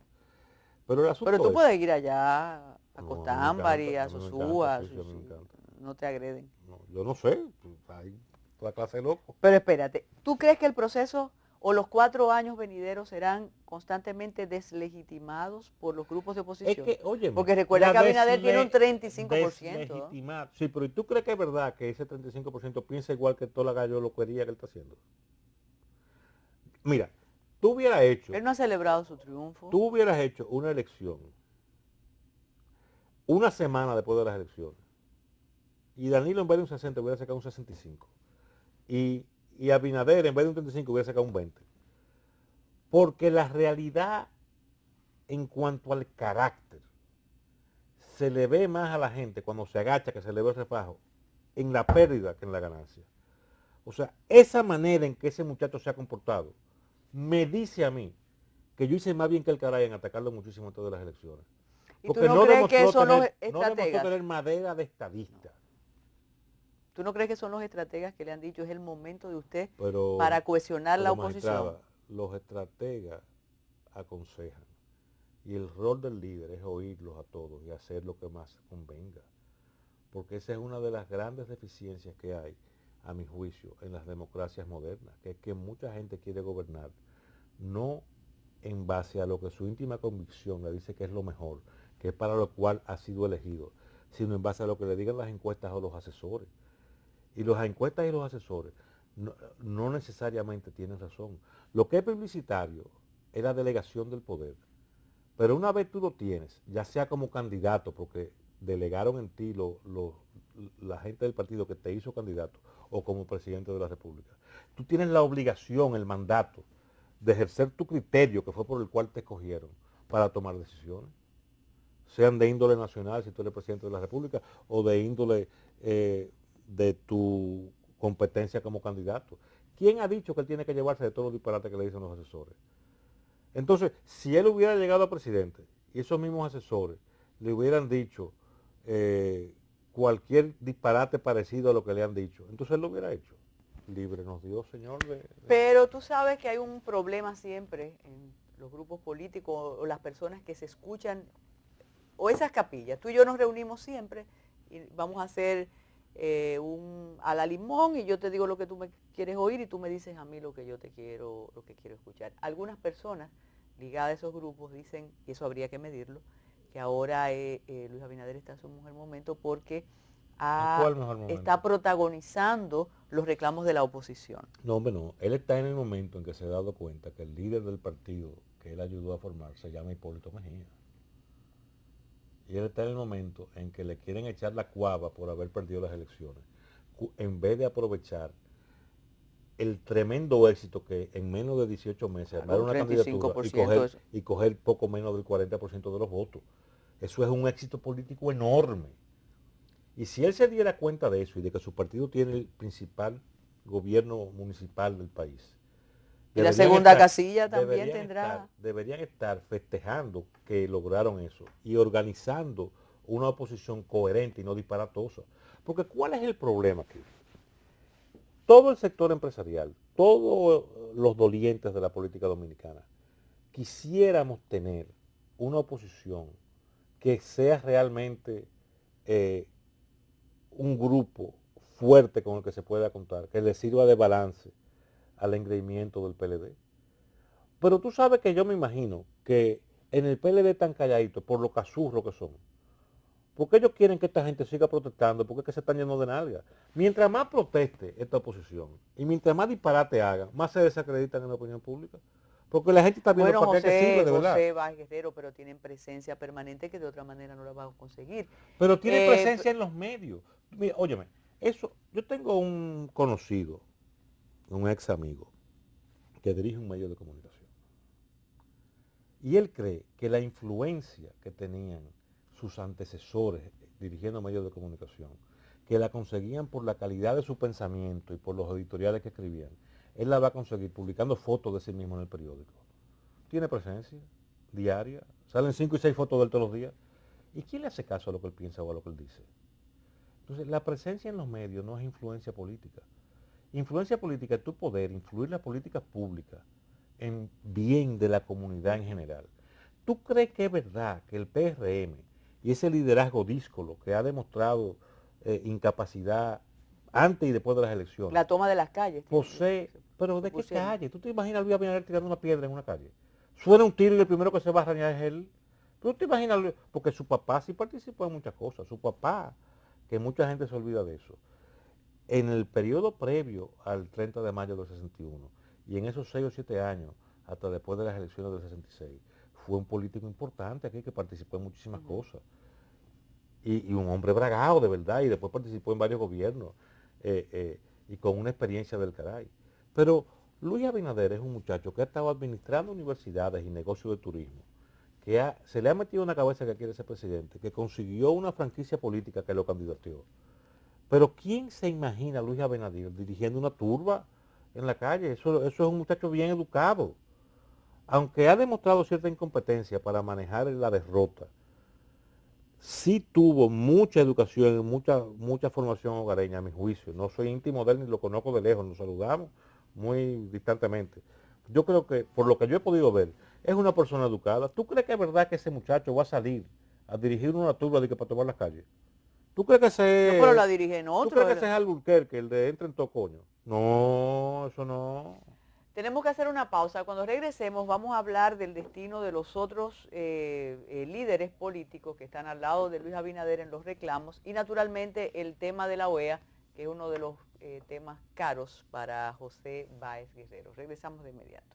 Speaker 4: Pero el asunto
Speaker 1: Pero tú
Speaker 4: es,
Speaker 1: puedes ir allá a
Speaker 4: No,
Speaker 1: Costámbari, a
Speaker 4: a mí me
Speaker 1: Sosúa,
Speaker 4: encanta, sí, a mí me encanta.
Speaker 1: no te agreden.
Speaker 4: no, yo no sé, hay toda clase de locos.
Speaker 1: Pero espérate, ¿tú crees que el proceso ¿O los 4 años venideros serán constantemente deslegitimados por los grupos de
Speaker 4: Es
Speaker 1: oposición?
Speaker 4: que, oye,
Speaker 1: Porque recuerda que Abinader tiene un 35%.
Speaker 4: deslegitimar. Sí, pero ¿y tú crees que es verdad que ese 35% piensa igual que toda la galloloquería que él está haciendo? Mira,
Speaker 1: Él no ha celebrado su triunfo.
Speaker 4: tú hubieras hecho una elección una semana después de las elecciones y Danilo en vez de un 60 hubiera sacado un 65 y Abinader en vez de un 35 hubiera sacado un 20. Porque la realidad en cuanto al carácter se le ve más a la gente cuando se agacha, que se le ve el refajo, en la pérdida que en la ganancia. O sea, esa manera en que ese muchacho se ha comportado me dice a mí que yo hice más bien que el caray en atacarlo muchísimo antes de las elecciones.
Speaker 1: ¿Y tú no crees que son los estrategas?
Speaker 4: No demostró tener madera de estadista.
Speaker 1: ¿Tú no crees que son los estrategas que le han dicho es el momento de usted
Speaker 4: Pero,
Speaker 1: para cohesionar la oposición?
Speaker 4: magistrada, los estrategas aconsejan y el rol del líder es oírlos a todos y hacer lo que más convenga. Porque esa es una de las grandes deficiencias que hay, a mi juicio, en las democracias modernas, que es que mucha gente quiere gobernar no en base a lo que su íntima convicción le dice que es lo mejor, que es para lo cual ha sido elegido, sino en base a lo que le digan las encuestas o los asesores. Y las encuestas y los asesores no necesariamente tienen razón. Lo que es publicitario es la delegación del poder. Pero una vez tú lo tienes, ya sea como candidato, porque delegaron en ti la gente del partido que te hizo candidato, o como presidente de la República, tú tienes la obligación, el mandato, de ejercer tu criterio, que fue por el cual te escogieron, para tomar decisiones. Sean de índole nacional, si tú eres presidente de la República, o de índole de tu competencia como candidato. ¿Quién ha dicho que él tiene que llevarse de todos los disparates que le dicen los asesores? Entonces, si él hubiera llegado a presidente y esos mismos asesores le hubieran dicho cualquier disparate parecido a lo que le han dicho, entonces él lo hubiera hecho. Libre nos dio, señor.
Speaker 1: Pero tú sabes que hay un problema siempre en los grupos políticos o las personas que se escuchan, o esas capillas. Tú y yo nos reunimos siempre y vamos a hacer un a la limón y yo te digo lo que tú me quieres oír y tú me dices a mí lo que yo te quiero, lo que quiero escuchar. Algunas personas ligadas a esos grupos dicen, y eso habría que medirlo, que ahora Luis Abinader está en su mejor momento porque
Speaker 4: ¿Cuál mejor momento?
Speaker 1: está protagonizando los reclamos de la oposición.
Speaker 4: No, hombre, no. Él está en el momento en que se ha dado cuenta que el líder del partido que él ayudó a formar se llama Hipólito Mejía. Y él está en el momento en que le quieren echar la cuava por haber perdido las elecciones, en vez de aprovechar el tremendo éxito que en menos de 18 meses armar una candidatura y coger poco menos del 40% de los votos. Eso es un éxito político enorme. Y si él se diera cuenta de eso y de que su partido tiene el principal gobierno municipal del país,
Speaker 1: y la segunda casilla también tendrá.
Speaker 4: Deberían estar festejando que lograron eso y organizando una oposición coherente y no disparatosa. Porque ¿cuál es el problema aquí? Todo el sector empresarial, todos los dolientes de la política dominicana, quisiéramos tener una oposición que sea realmente un grupo fuerte con el que se pueda contar, que le sirva de balance al engreimiento del PLD. Pero tú sabes que yo me imagino que en el PLD tan calladito, por lo cazurro que son, porque ellos quieren que esta gente siga protestando, porque es que se están yendo de nalga. Mientras más proteste esta oposición y mientras más disparate hagan, más se desacreditan en la opinión pública. Porque la gente está viendo
Speaker 1: para
Speaker 4: qué sirve de verdad.
Speaker 1: José Vázquez Guerrero, pero tienen presencia permanente que de otra manera no la van a conseguir.
Speaker 4: Pero tiene presencia en los medios. Mira, óyeme, eso, yo tengo un conocido, un ex amigo, que dirige un medio de comunicación. Y él cree que la influencia que tenían sus antecesores dirigiendo medios de comunicación, que la conseguían por la calidad de su pensamiento y por los editoriales que escribían, él la va a conseguir publicando fotos de sí mismo en el periódico. Tiene presencia diaria, salen 5 y 6 fotos de él todos los días. ¿Y quién le hace caso a lo que él piensa o a lo que él dice? Entonces, la presencia en los medios no es influencia política. Influencia política es tu poder, influir las políticas públicas en bien de la comunidad en general. ¿Tú crees que es verdad que el PRM y ese liderazgo díscolo que ha demostrado incapacidad antes y después de las elecciones.
Speaker 1: La toma de las calles.
Speaker 4: José, pero ¿de qué
Speaker 1: pusieron.
Speaker 4: calle? ¿Tú te imaginas a Luis Abinader tirando una piedra en una calle? Suena un tiro y el primero que se va a arañar es él. ¿Tú te imaginas? Porque su papá sí participó en muchas cosas. Su papá, que mucha gente se olvida de eso. En el periodo previo al 30 de mayo del 61 y en esos 6 o 7 años, hasta después de las elecciones del 66, fue un político importante aquí que participó en muchísimas cosas. Y un hombre bragado de verdad, y después participó en varios gobiernos y con una experiencia del caray. Pero Luis Abinader es un muchacho que ha estado administrando universidades y negocios de turismo, que se le ha metido en la cabeza que quiere ser presidente, que consiguió una franquicia política que lo candidateó. Pero ¿quién se imagina a Luis Abinader dirigiendo una turba en la calle? Eso es un muchacho bien educado. Aunque ha demostrado cierta incompetencia para manejar la derrota, sí tuvo mucha educación y mucha formación hogareña, a mi juicio. No soy íntimo de él ni lo conozco de lejos, nos saludamos muy distantemente. Yo creo que, por lo que yo he podido ver, es una persona educada. ¿Tú crees que es verdad que ese muchacho va a salir a dirigir una turba de que para tomar las calles? ¿Tú crees que ese
Speaker 1: No, pero la dirigen
Speaker 4: ¿Tú
Speaker 1: otro.
Speaker 4: crees que ese es Alburquerque, el de entra en todo coño? No, eso no.
Speaker 1: Tenemos que hacer una pausa. Cuando regresemos vamos a hablar del destino de los otros líderes políticos que están al lado de Luis Abinader en los reclamos y naturalmente el tema de la OEA, que es uno de los temas caros para José Báez Guerrero. Regresamos de inmediato.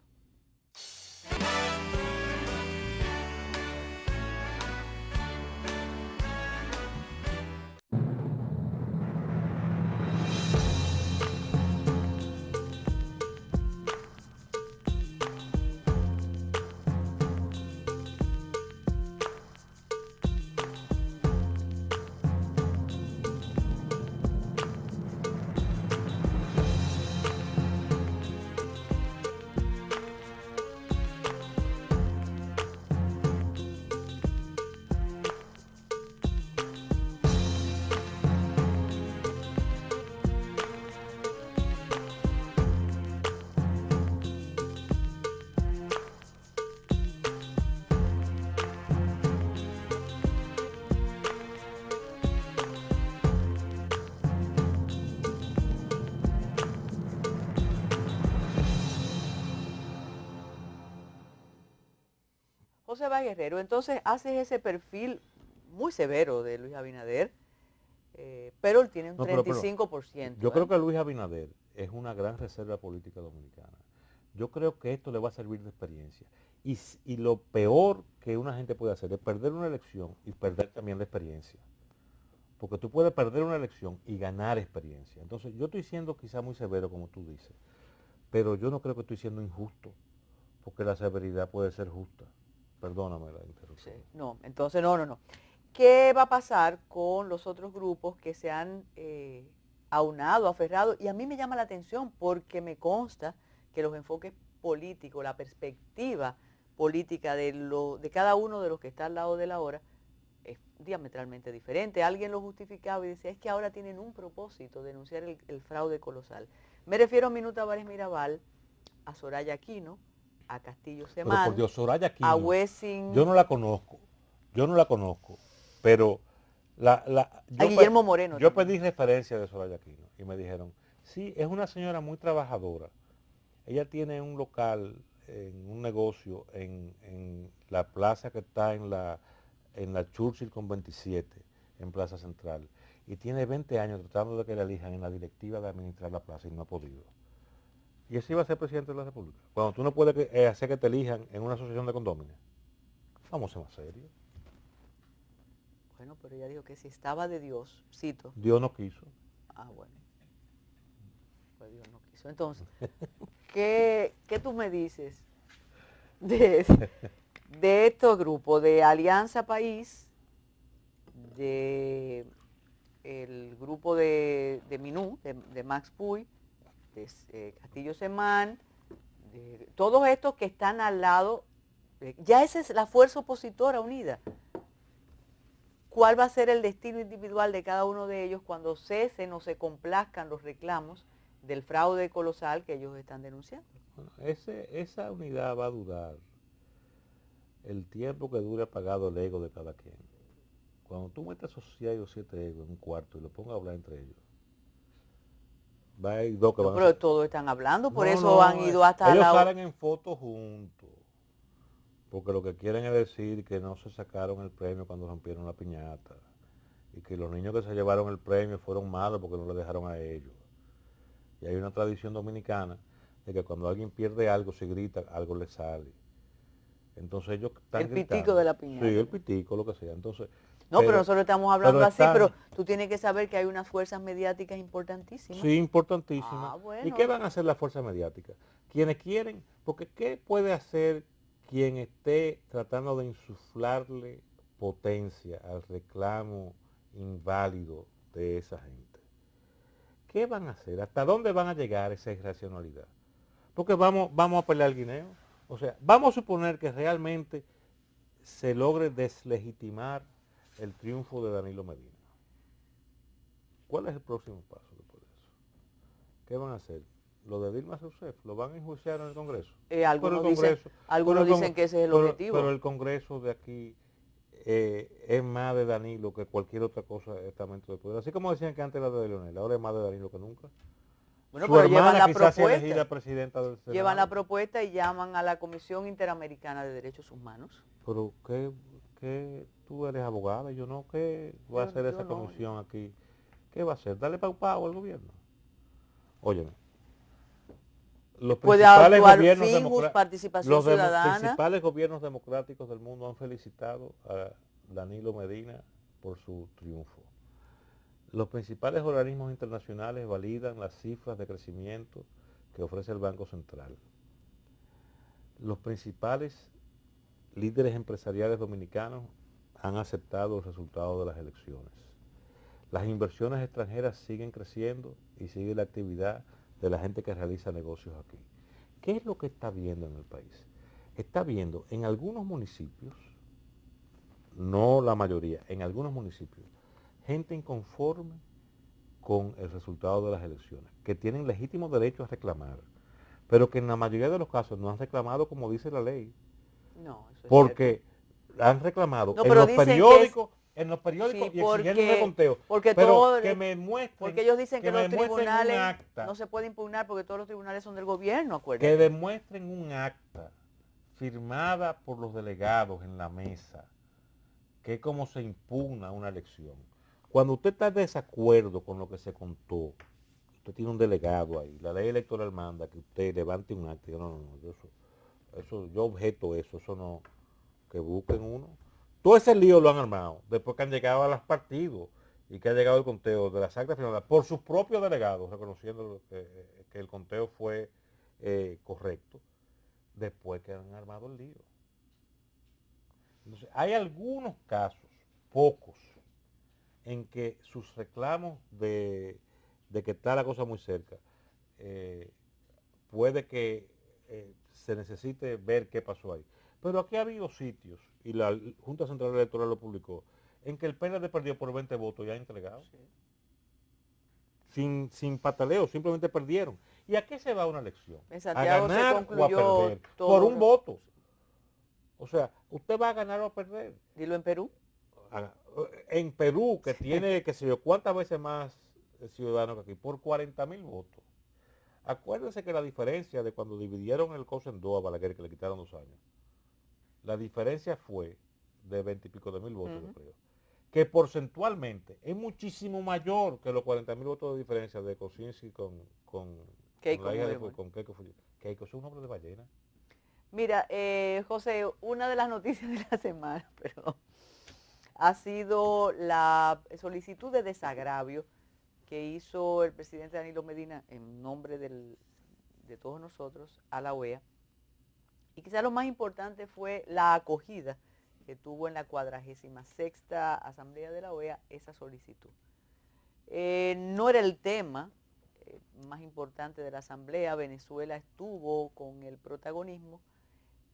Speaker 1: José Báez Guerrero, entonces haces ese perfil muy severo de Luis Abinader, pero él tiene un
Speaker 4: No,
Speaker 1: 35%.
Speaker 4: Yo creo que Luis Abinader es una gran reserva política dominicana. Yo creo que esto le va a servir de experiencia. Y lo peor que una gente puede hacer es perder una elección y perder también la experiencia. Porque tú puedes perder una elección y ganar experiencia. Entonces yo estoy siendo quizá muy severo, como tú dices, pero yo no creo que estoy siendo injusto, porque la severidad puede ser justa. Perdóname la interrupción.
Speaker 1: Sí, no, entonces no. ¿Qué va a pasar con los otros grupos que se han aunado, aferrado? Y a mí me llama la atención porque me consta que los enfoques políticos, la perspectiva política de cada uno de los que está al lado de la hora es diametralmente diferente. Alguien lo justificaba y decía, es que ahora tienen un propósito, denunciar el fraude colosal. Me refiero a Minuta Bárez Mirabal, a Soraya Aquino, a Castillo Semán,
Speaker 4: pero por Dios, Soraya Aquino,
Speaker 1: a Wessing,
Speaker 4: yo no la conozco, pero
Speaker 1: a Guillermo Moreno.
Speaker 4: Yo
Speaker 1: también.
Speaker 4: pedí referencia de Soraya Aquino y me dijeron, sí, es una señora muy trabajadora. Ella tiene un local, un negocio en la plaza que está en la Churchill con 27, en Plaza Central. Y tiene 20 años tratando de que la elijan en la directiva de administrar la plaza y no ha podido. Y ese iba a ser presidente de la República. Cuando tú no puedes hacer que te elijan en una asociación de condóminos. Vamos a ser más serios.
Speaker 1: Bueno, pero ella dijo que si estaba de Dios, cito.
Speaker 4: Dios no quiso.
Speaker 1: Ah, bueno. Pues Dios no quiso. Entonces, ¿qué tú me dices de estos grupos? De Alianza País, de el grupo de Minú, de Max Puy, de Castillo Semán, de todos estos que están al lado, ya esa es la fuerza opositora unida. ¿Cuál va a ser el destino individual de cada uno de ellos cuando cesen o se complazcan los reclamos del fraude colosal que ellos están denunciando?
Speaker 4: Bueno, esa unidad va a durar el tiempo que dure apagado el ego de cada quien. Cuando tú metas esos 6 o 7 egos en un cuarto y lo pongas a hablar entre ellos, hay dos que
Speaker 1: No,
Speaker 4: van a
Speaker 1: pero
Speaker 4: salir.
Speaker 1: todos están hablando, por
Speaker 4: No,
Speaker 1: eso
Speaker 4: no,
Speaker 1: han ido hasta
Speaker 4: ellos
Speaker 1: la...
Speaker 4: salen en fotos juntos, porque lo que quieren es decir que no se sacaron el premio cuando rompieron la piñata, y que los niños que se llevaron el premio fueron malos porque no le dejaron a ellos. Y hay una tradición dominicana de que cuando alguien pierde algo, se grita, algo le sale. Entonces ellos están
Speaker 1: El pitico
Speaker 4: gritando.
Speaker 1: de la
Speaker 4: Sí,
Speaker 1: piñata.
Speaker 4: el pitico, lo que sea. Entonces,
Speaker 1: No, pero nosotros estamos hablando así,
Speaker 4: están,
Speaker 1: pero tú tienes que saber que hay unas fuerzas mediáticas importantísimas.
Speaker 4: sí, importantísimas.
Speaker 1: Ah,
Speaker 4: ¿Y
Speaker 1: bueno.
Speaker 4: qué van a hacer las fuerzas mediáticas? Quienes quieren, porque ¿qué puede hacer quien esté tratando de insuflarle potencia al reclamo inválido de esa gente? ¿Qué van a hacer? ¿Hasta dónde van a llegar esa irracionalidad? Porque vamos a pelear el guineo. O sea, vamos a suponer que realmente se logre deslegitimar el triunfo de Danilo Medina. ¿Cuál es el próximo paso después de eso? ¿Qué van a hacer? ¿Lo de Dilma Rousseff lo van a enjuiciar en el Congreso?
Speaker 1: Algunos dicen que ese es el objetivo.
Speaker 4: Pero el Congreso de aquí es más de Danilo que cualquier otra cosa estamento de poder. Así como decían que antes era de Leonel, ahora es más de Danilo que nunca.
Speaker 1: Bueno,
Speaker 4: Su
Speaker 1: pero llevan
Speaker 4: hermana
Speaker 1: la
Speaker 4: quizás sea elegida
Speaker 1: propuesta.
Speaker 4: presidenta del Senado.
Speaker 1: Llevan la propuesta y llaman a la Comisión Interamericana de Derechos Humanos.
Speaker 4: Pero ¿qué tú eres abogada? Yo no, ¿qué va a hacer esa comisión aquí? ¿Qué va a hacer? ¿Darle pau al gobierno? Óyeme. Los
Speaker 1: Puede
Speaker 4: principales
Speaker 1: actuar
Speaker 4: gobiernos
Speaker 1: FINJUS, participación ciudadana.
Speaker 4: principales gobiernos democráticos del mundo han felicitado a Danilo Medina por su triunfo. Los principales organismos internacionales validan las cifras de crecimiento que ofrece el Banco Central. Los principales líderes empresariales dominicanos han aceptado los resultados de las elecciones. Las inversiones extranjeras siguen creciendo y sigue la actividad de la gente que realiza negocios aquí. ¿Qué es lo que está viendo en el país? Está viendo en algunos municipios, no la mayoría, en algunos municipios, gente inconforme con el resultado de las elecciones, que tienen legítimo derecho a reclamar, pero que en la mayoría de los casos no han reclamado como dice la ley.
Speaker 1: No, eso es
Speaker 4: porque han reclamado
Speaker 1: no,
Speaker 4: en los periódicos,
Speaker 1: sí,
Speaker 4: y exigiendo un reconteo.
Speaker 1: Porque
Speaker 4: pero que me muestren,
Speaker 1: porque ellos dicen que los tribunales
Speaker 4: un acta,
Speaker 1: no se puede impugnar porque todos los tribunales son del gobierno, acuérdate.
Speaker 4: que demuestren un acta firmada por los delegados en la mesa, que es como se impugna una elección. Cuando usted está en desacuerdo con lo que se contó, usted tiene un delegado ahí, la ley electoral manda que usted levante un acta. No, eso yo objeto eso no, que busquen uno. Todo ese lío lo han armado, después que han llegado a los partidos y que ha llegado el conteo de las actas firmadas por sus propios delegados, reconociendo que el conteo fue correcto, después que han armado el lío. Entonces, hay algunos casos, pocos, en que sus reclamos de que está la cosa muy cerca, puede que se necesite ver qué pasó ahí. Pero aquí ha habido sitios, y la Junta Central Electoral lo publicó, en que el PND perdió por 20 votos ya entregado. Sí. Sin pataleo, simplemente perdieron. ¿Y a qué se va una elección?
Speaker 1: En Santiago
Speaker 4: ¿A ganar
Speaker 1: se concluyó
Speaker 4: o a perder? Por un voto. O sea, usted va a ganar o a perder.
Speaker 1: Dilo en Perú.
Speaker 4: En Perú, que tiene, qué sé yo, cuántas veces más ciudadanos que aquí, por 40.000 votos. Acuérdense que la diferencia de cuando dividieron el coso en dos a Balaguer, que le quitaron 2 años, la diferencia fue de 20 y pico de mil votos, yo creo. Que porcentualmente es muchísimo mayor que los 40.000 votos de diferencia de Kosinski con
Speaker 1: Keiko
Speaker 4: la hija
Speaker 1: Fujimori.
Speaker 4: con Keiko Fujimori. Keiko es un hombre de ballena.
Speaker 1: Mira, José, una de las noticias de la semana, perdón, ha sido la solicitud de desagravio que hizo el presidente Danilo Medina en nombre de todos nosotros a la OEA. Y quizá lo más importante fue la acogida que tuvo en la 46ª Asamblea de la OEA esa solicitud. No era el tema más importante de la Asamblea, Venezuela estuvo con el protagonismo,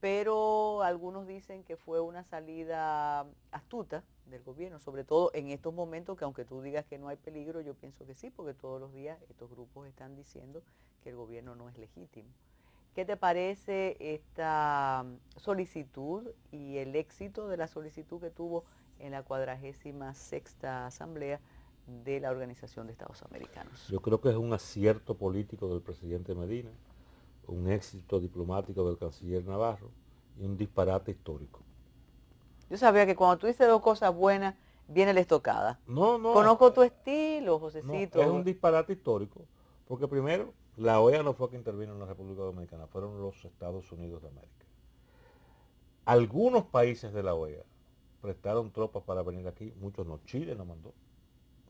Speaker 1: pero algunos dicen que fue una salida astuta del gobierno, sobre todo en estos momentos que aunque tú digas que no hay peligro, yo pienso que sí, porque todos los días estos grupos están diciendo que el gobierno no es legítimo. ¿Qué te parece esta solicitud y el éxito de la solicitud que tuvo en la 46ª Asamblea de la Organización de Estados Americanos.
Speaker 4: Yo creo que es un acierto político del presidente Medina, un éxito diplomático del canciller Navarro y un disparate histórico.
Speaker 1: Yo sabía que cuando tú dices dos cosas buenas, viene la estocada.
Speaker 4: No, no.
Speaker 1: Conozco tu estilo,
Speaker 4: No,
Speaker 1: Josecito.
Speaker 4: es un disparate histórico, porque primero, la OEA no fue que intervino en la República Dominicana, fueron los Estados Unidos de América. Algunos países de la OEA prestaron tropas para venir aquí, muchos no. Chile nos mandó.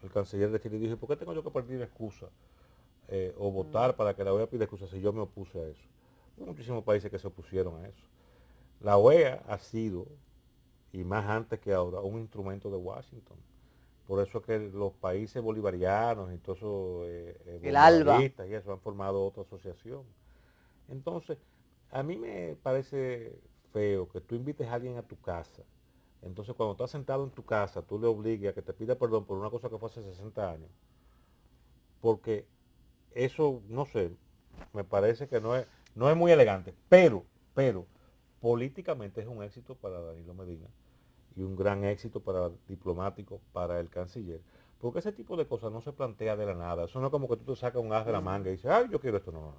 Speaker 4: El canciller de Chile dijo, ¿por qué tengo yo que pedir excusa o votar para que la OEA pida excusa si yo me opuse a eso? Hubo muchísimos países que se opusieron a eso. La OEA ha sido, y más antes que ahora, un instrumento de Washington. Por eso es que los países bolivarianos y todos esos
Speaker 1: el ALBA
Speaker 4: y eso han formado otra asociación. Entonces, a mí me parece feo que tú invites a alguien a tu casa. Entonces, cuando estás sentado en tu casa, tú le obligues a que te pida perdón por una cosa que fue hace 60 años. Porque eso, no sé, me parece que no es muy elegante. Pero, políticamente es un éxito para Danilo Medina y un gran éxito diplomático para el canciller. Porque ese tipo de cosas no se plantea de la nada. Eso no es como que tú te sacas un as de la manga y dices, ay, yo quiero esto. No.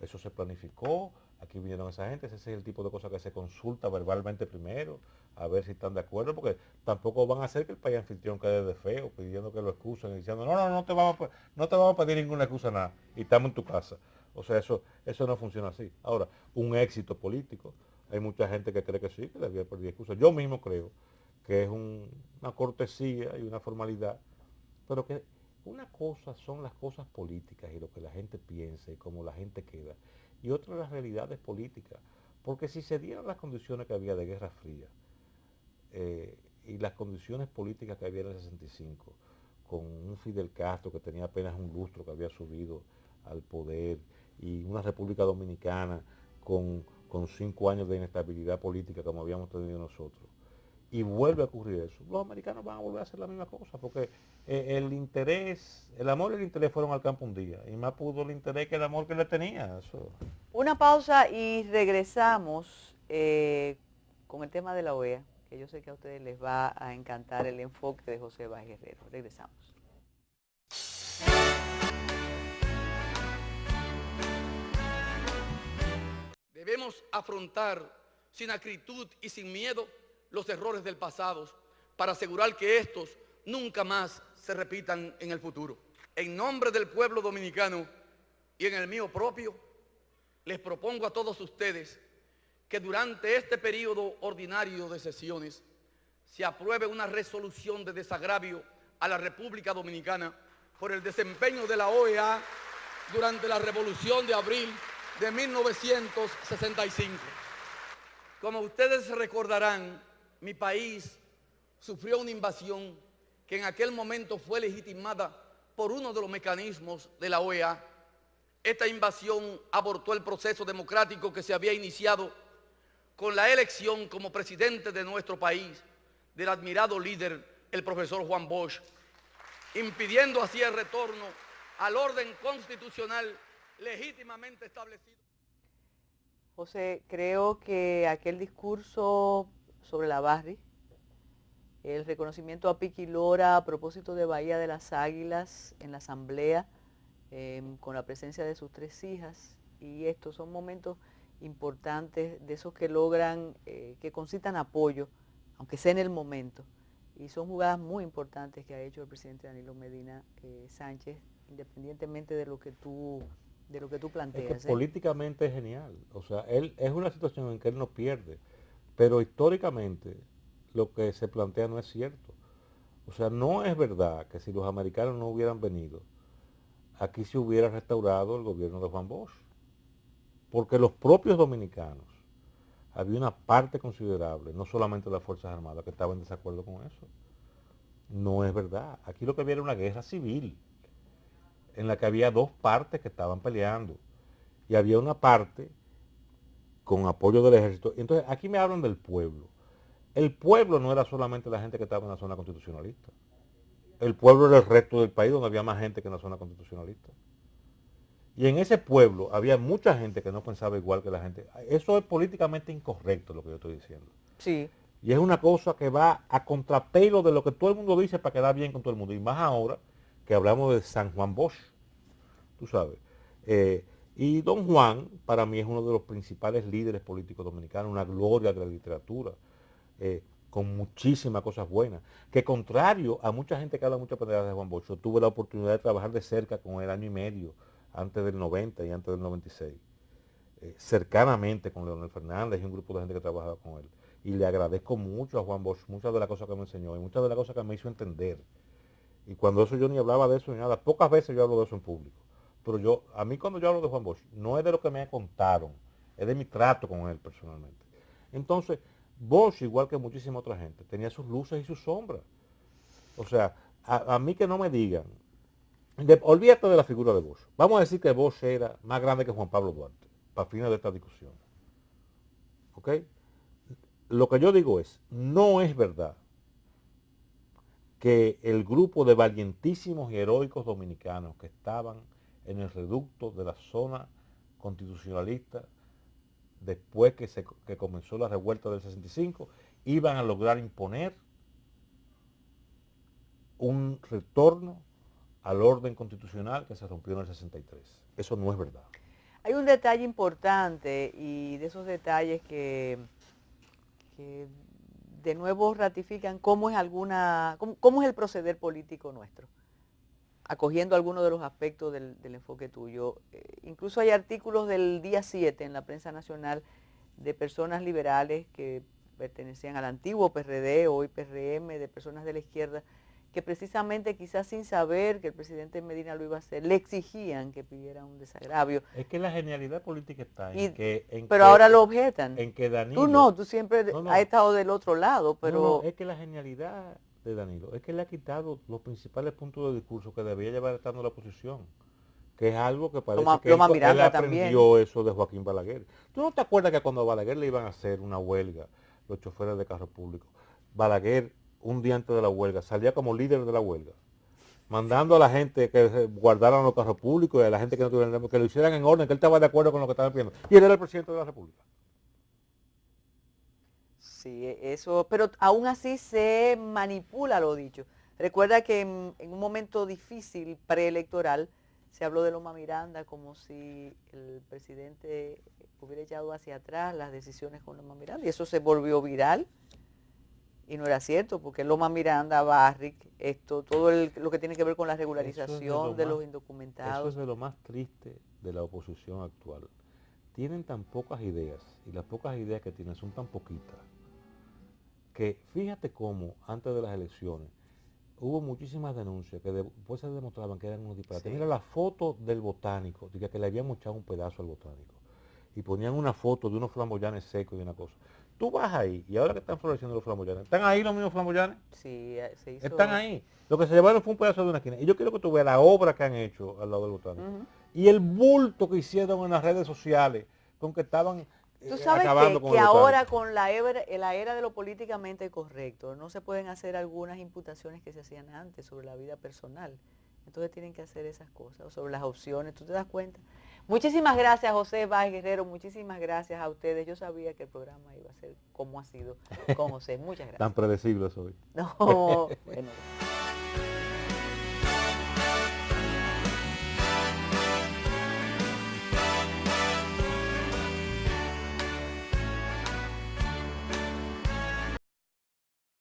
Speaker 4: Eso se planificó, aquí vinieron esa gente, ese es el tipo de cosas que se consulta verbalmente primero, a ver si están de acuerdo, porque tampoco van a hacer que el país anfitrión quede de feo, pidiendo que lo excusen y diciendo, no te vamos a pedir ninguna excusa, nada, y estamos en tu casa. O sea, eso no funciona así. Ahora, un éxito político, hay mucha gente que cree que sí, que debía pedir excusas. Yo mismo creo que es una cortesía y una formalidad, pero que una cosa son las cosas políticas y lo que la gente piensa y cómo la gente queda, y otra las realidades políticas, porque si se dieran las condiciones que había de Guerra Fría y las condiciones políticas que había en el 65, con un Fidel Castro que tenía apenas un lustro, que había subido al poder, y una República Dominicana con 5 años de inestabilidad política como habíamos tenido nosotros, y vuelve a ocurrir eso, los americanos van a volver a hacer la misma cosa, porque el amor y el interés fueron al campo un día, y más pudo el interés que el amor que le tenía. Eso.
Speaker 1: Una pausa y regresamos con el tema de la OEA, que yo sé que a ustedes les va a encantar el enfoque de José Báez Guerrero. Regresamos.
Speaker 5: Debemos afrontar sin acritud y sin miedo los errores del pasado para asegurar que estos nunca más se repitan en el futuro. En nombre del pueblo dominicano y en el mío propio, les propongo a todos ustedes que durante este periodo ordinario de sesiones se apruebe una resolución de desagravio a la República Dominicana por el desempeño de la OEA durante la Revolución de Abril de 1965. Como ustedes recordarán, mi país sufrió una invasión que en aquel momento fue legitimada por uno de los mecanismos de la OEA. Esta invasión abortó el proceso democrático que se había iniciado con la elección como presidente de nuestro país del admirado líder, el profesor Juan Bosch, impidiendo así el retorno al orden constitucional legítimamente establecido.
Speaker 1: José, creo que aquel discurso sobre la Barry, el reconocimiento a Piqui Lora a propósito de Bahía de las Águilas en la asamblea, con la presencia de sus 3 hijas, y estos son momentos importantes, de esos que logran, que concitan apoyo, aunque sea en el momento, y son jugadas muy importantes que ha hecho el presidente Danilo Medina Sánchez, independientemente de lo que tú planteas.
Speaker 4: Es que políticamente es genial, o sea, él es una situación en que él no pierde, pero históricamente lo que se plantea no es cierto. O sea, no es verdad que si los americanos no hubieran venido, aquí se hubiera restaurado el gobierno de Juan Bosch, porque los propios dominicanos, había una parte considerable, no solamente las Fuerzas Armadas, que estaban en desacuerdo con eso. No es verdad. Aquí lo que había era una guerra civil, en la que había 2 partes que estaban peleando, y había una parte con apoyo del ejército. Entonces, aquí me hablan del pueblo. El pueblo no era solamente la gente que estaba en la zona constitucionalista. El pueblo era el resto del país, donde había más gente que en la zona constitucionalista. Y en ese pueblo había mucha gente que no pensaba igual que la gente. Eso es políticamente incorrecto lo que yo estoy diciendo.
Speaker 1: Sí.
Speaker 4: Y es una cosa que va a contrapelo de lo que todo el mundo dice para quedar bien con todo el mundo. Y más ahora que hablamos de San Juan Bosch, tú sabes. Y don Juan, para mí, es uno de los principales líderes políticos dominicanos, una gloria de la literatura, con muchísimas cosas buenas. Que contrario a mucha gente que habla mucho de Juan Bosch, yo tuve la oportunidad de trabajar de cerca con él año y medio, antes del 90 y antes del 96. Cercanamente con Leonel Fernández y un grupo de gente que trabajaba con él. Y le agradezco mucho a Juan Bosch, muchas de las cosas que me enseñó y muchas de las cosas que me hizo entender. Y cuando eso yo ni hablaba de eso ni nada, pocas veces yo hablo de eso en público. Pero a mí cuando yo hablo de Juan Bosch, no es de lo que me contaron, es de mi trato con él personalmente. Entonces, Bosch, igual que muchísima otra gente, tenía sus luces y sus sombras. O sea, a mí que no me digan, olvídate de la figura de Bosch. Vamos a decir que Bosch era más grande que Juan Pablo Duarte, para fines de esta discusión. ¿Ok? Lo que yo digo es, no es verdad que el grupo de valientísimos y heroicos dominicanos que estaban en el reducto de la zona constitucionalista después que comenzó la revuelta del 65, iban a lograr imponer un retorno al orden constitucional que se rompió en el 63. Eso no es verdad.
Speaker 1: Hay un detalle importante y de esos detalles que de nuevo ratifican cómo es cómo es el proceder político nuestro, acogiendo algunos de los aspectos del enfoque tuyo. Incluso hay artículos del día 7 en la prensa nacional de personas liberales que pertenecían al antiguo PRD, hoy PRM, de personas de la izquierda, que precisamente quizás sin saber que el presidente Medina lo iba a hacer, le exigían que pidiera un desagravio.
Speaker 4: Es que la genialidad política está
Speaker 1: pero ahora lo objetan.
Speaker 4: En que Danilo...
Speaker 1: Tú siempre has estado del otro lado, pero...
Speaker 4: es que la genialidad de Danilo es que le ha quitado los principales puntos de discurso que debía llevar estando la oposición, que es algo que parece que él aprendió también. Eso de Joaquín Balaguer. ¿Tú no te acuerdas que cuando a Balaguer le iban a hacer una huelga, los choferes de carros públicos, Balaguer, un día antes de la huelga, salía como líder de la huelga, mandando a la gente que guardaran los carros públicos y a la gente que no tuvieran, que lo hicieran en orden, que él estaba de acuerdo con lo que estaban pidiendo? Y él era el presidente de la República.
Speaker 1: Sí, eso, pero aún así se manipula lo dicho. Recuerda que en un momento difícil preelectoral se habló de Loma Miranda como si el presidente hubiera echado hacia atrás las decisiones con Loma Miranda y eso se volvió viral y no era cierto porque Loma Miranda, Barrick, todo lo que tiene que ver con la regularización de los indocumentados.
Speaker 4: Eso es de lo más triste de la oposición actual. Tienen tan pocas ideas y las pocas ideas que tienen son tan poquitas que fíjate cómo antes de las elecciones hubo muchísimas denuncias que después se demostraban que eran unos disparates. Sí. Mira la foto del botánico, diga que le habían echado un pedazo al botánico y ponían una foto de unos flamboyanes secos y de una cosa. Tú vas ahí y ahora que están floreciendo los flamboyanes, ¿están ahí los mismos flamboyanes?
Speaker 1: Sí, se hizo.
Speaker 4: Están ahí. Lo que se llevaron fue un pedazo de una esquina. Y yo quiero que tú veas la obra que han hecho al lado del botánico. Y el bulto que hicieron en las redes sociales con que estaban
Speaker 1: tú sabes
Speaker 4: acabando con
Speaker 1: que ahora con la era de lo políticamente correcto no se pueden hacer algunas imputaciones que se hacían antes sobre la vida personal. Entonces tienen que hacer esas cosas, sobre las opciones, ¿tú te das cuenta? Muchísimas gracias, José Báez Guerrero, muchísimas gracias a ustedes. Yo sabía que el programa iba a ser como ha sido con José. Muchas gracias.
Speaker 4: Tan predecible soy.
Speaker 1: No, bueno.